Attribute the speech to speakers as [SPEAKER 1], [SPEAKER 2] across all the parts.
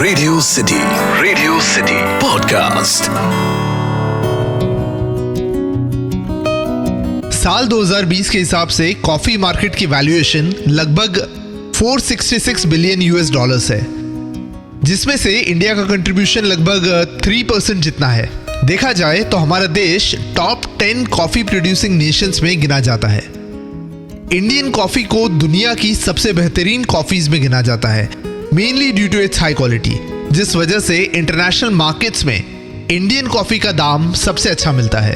[SPEAKER 1] Radio city podcast.
[SPEAKER 2] साल 2020 के हिसाब से कॉफी मार्केट की वैल्यूएशन लगभग 466 बिलियन यूएस डॉलर्स है, जिसमें से इंडिया का कंट्रीब्यूशन लगभग 3% जितना है। देखा जाए तो हमारा देश टॉप 10 कॉफी प्रोड्यूसिंग नेशंस में गिना जाता है। इंडियन कॉफी को दुनिया की सबसे बेहतरीन कॉफीज में गिना जाता है, mainly due to its high quality, जिस वजह से इंटरनेशनल मार्केट्स में इंडियन कॉफी का दाम सबसे अच्छा मिलता है।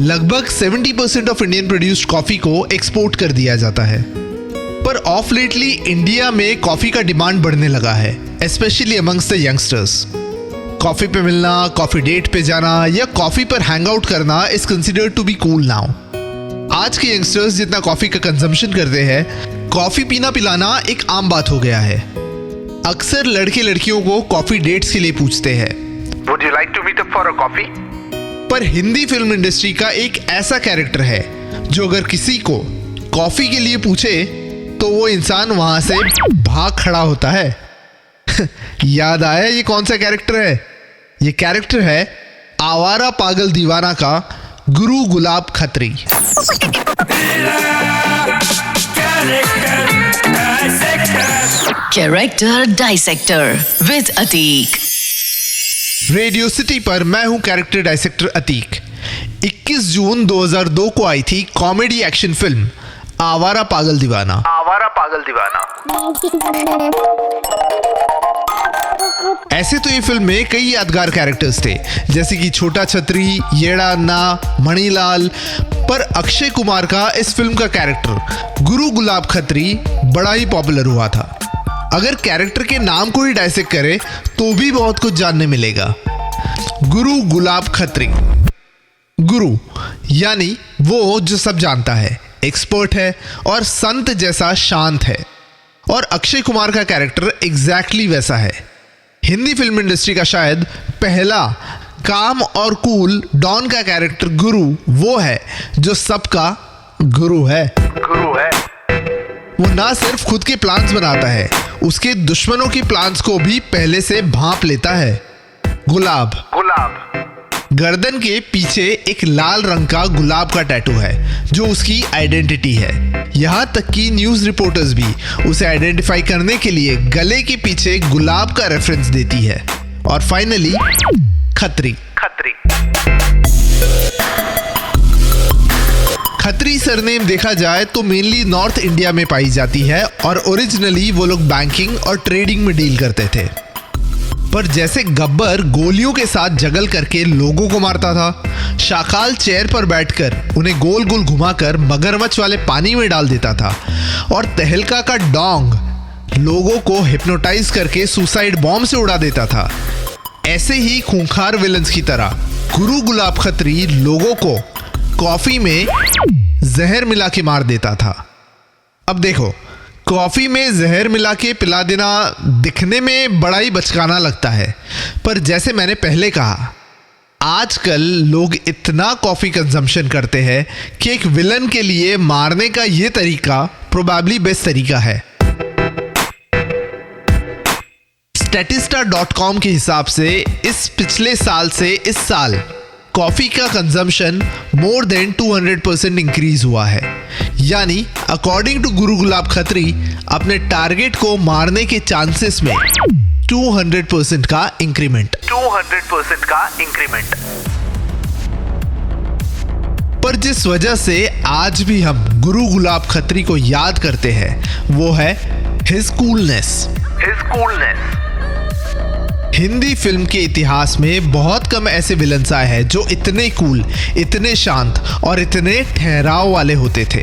[SPEAKER 2] लगभग 70% ऑफ इंडियन प्रोड्यूस्ड कॉफी को एक्सपोर्ट कर दिया जाता है। पर ऑफ लेटली इंडिया में कॉफी का डिमांड बढ़ने लगा है, specially amongst the youngsters. Coffee पे मिलना, कॉफी डेट पे जाना या कॉफी पर हैंग आउट करना is considered to be cool now. आज के यंगस्टर्स जितना कॉफी का कंजम्पशन करते हैं, कॉफी पीना पिलाना एक आम बात हो गया है। अक्सर लड़के लड़कियों को कॉफी डेट्स के लिए पूछते हैं,
[SPEAKER 3] Would you like to meet up for a coffee?
[SPEAKER 2] पर हिंदी फिल्म इंडस्ट्री का एक ऐसा कैरेक्टर है जो अगर किसी को कॉफी के लिए पूछे तो वो इंसान वहां से भाग खड़ा होता है। याद आया ये कौन सा कैरेक्टर है? ये कैरेक्टर है आवारा पागल दीवाना का गुरु Gulab Khatri.
[SPEAKER 4] Character dissector with Atique.
[SPEAKER 2] Radio city पर मैं हूं कैरेक्टर डाइसेक्टर अतीक। 21 जून 2002 को आई थी कॉमेडी एक्शन फिल्म आवारा पागल दीवाना। ऐसे तो ये फिल्म में कई यादगार कैरेक्टर्स थे, जैसे कि छोटा छतरी, येड़ा अन्ना, मणिलाल, पर अक्षय कुमार का इस फिल्म का कैरेक्टर गुरु गुलाब खत्री बड़ा ही पॉपुलर हुआ था। अगर कैरेक्टर के नाम को ही डाइसेक्ट करें तो भी बहुत कुछ जानने मिलेगा। गुरु गुलाब खत्री। गुरु यानी वो जो सब जानता है, एक्सपर्ट है और संत जैसा शांत है। और अक्षय कुमार का कैरेक्टर एग्जैक्टली वैसा है। हिंदी फिल्म इंडस्ट्री का शायद पहला काम और कूल डॉन का कैरेक्टर गुरु वो है जो सबका गुरु है। वो ना सिर्फ खुद के प्लान्स बनाता है, उसके दुश्मनों के प्लान्स को भी पहले से भांप लेता है। गुलाब गर्दन के पीछे एक लाल रंग का गुलाब का टैटू है जो उसकी आइडेंटिटी है। यहाँ तक कि न्यूज रिपोर्टर्स भी उसे आइडेंटिफाई करने के लिए गले के पीछे गुलाब का रेफरेंस देती है। और फाइनली खत्री। खत्री सरनेम देखा जाए तो मेनली नॉर्थ इंडिया में पाई जाती है और ओरिजिनली वो लोग बैंकिंग और ट्रेडिंग में डील करते थे। पर जैसे गब्बर गोलियों के साथ जगल करके लोगों को मारता था, शाकाल चेयर पर बैठकर उन्हें गोल गोल घुमाकर मगरमच्छ वाले पानी में डाल देता था, और तहलका का डोंग लोगों को हिप्नोटाइज करके सुसाइड बॉम्ब से उड़ा देता था, ऐसे ही खूंखार विलन्स की तरह गुरु गुलाब खत्री लोगों को कॉफी में जहर मिला के मार देता था। अब देखो, कॉफी में जहर मिला के पिला देना दिखने में बड़ा ही बचकाना लगता है, पर जैसे मैंने पहले कहा, आजकल लोग इतना कॉफी कंजम्पशन करते हैं कि एक विलन के लिए मारने का ये तरीका प्रोबेबली बेस्ट तरीका है। Statista.com के हिसाब से इस पिछले साल से इस साल कॉफी का कंजम्पशन मोर देन 200% इंक्रीज हुआ है। यानी अकॉर्डिंग टू गुरु गुलाब खत्री अपने टारगेट को मारने के चांसेस में 200% का इंक्रीमेंट। पर जिस वजह से आज भी हम गुरु गुलाब खत्री को याद करते हैं वो है हिज कूलनेस। हिंदी फिल्म के इतिहास में बहुत कम ऐसे विलन्स आए हैं जो इतने कूल, इतने शांत और इतने ठहराव वाले होते थे।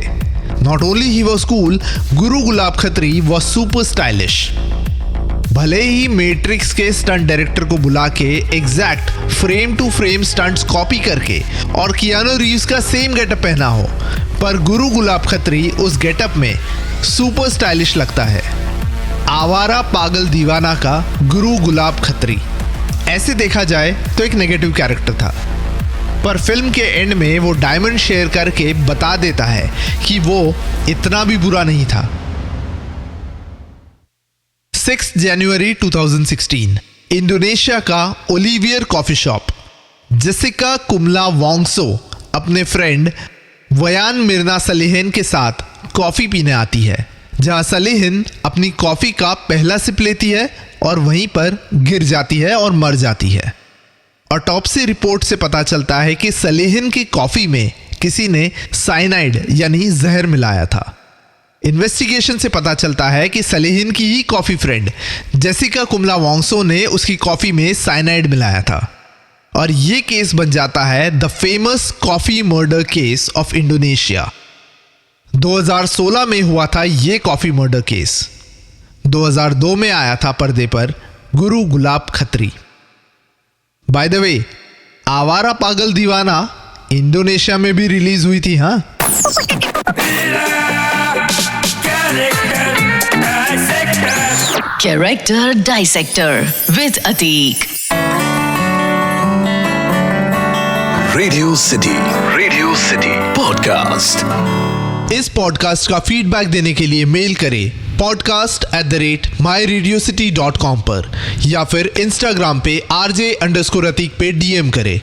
[SPEAKER 2] Not only he was cool, Guru Gulab Khatri was super stylish. भले ही मैट्रिक्स के स्टंट डायरेक्टर को बुला के exact frame to frame stunts copy करके और कियानो रीव्स का सेम गेटअप पहना हो, पर गुरु गुलाब खत्री उस गेटअप में सुपर स्टाइलिश लगता है। आवारा पागल दीवाना का गुरु गुलाब खत्री ऐसे देखा जाए तो एक नेगेटिव कैरेक्टर था, पर फिल्म के एंड में वो डायमंड शेयर करके बता देता है कि वो इतना भी बुरा नहीं था। 6 जनवरी 2016, इंडोनेशिया का ओलिवियर कॉफी शॉप। जेसिका कुमला वोंगसो अपने फ्रेंड वयान मिर्ना सलेहिन के साथ कॉफी पीने आती है, जहां सलेहिन अपनी कॉफी का पहला सिप लेती है और वहीं पर गिर जाती है और मर जाती है। ऑटोप्सी रिपोर्ट से पता चलता है कि सलेहिन की कॉफी में किसी ने साइनाइड यानी जहर मिलाया था। इन्वेस्टिगेशन से पता चलता है कि सलेहिन की ही कॉफी फ्रेंड जेसिका कुमला वोंगसो ने उसकी कॉफी में साइनाइड मिलाया था और ये केस बन जाता है the famous coffee murder case of Indonesia. 2016 में हुआ था ये कॉफी मर्डर केस। 2002 में आया था पर्दे पर गुरु Gulab Khatri. By the way, आवारा पागल दीवाना इंडोनेशिया में भी रिलीज हुई थी। हाँ,
[SPEAKER 4] Character Dissector with Atik.
[SPEAKER 1] Radio City Podcast.
[SPEAKER 2] इस पॉडकास्ट का फीडबैक देने के लिए मेल करें podcast@myradiocity.com पर या फिर इंस्टाग्राम पे RJ_Atik पे DM करें।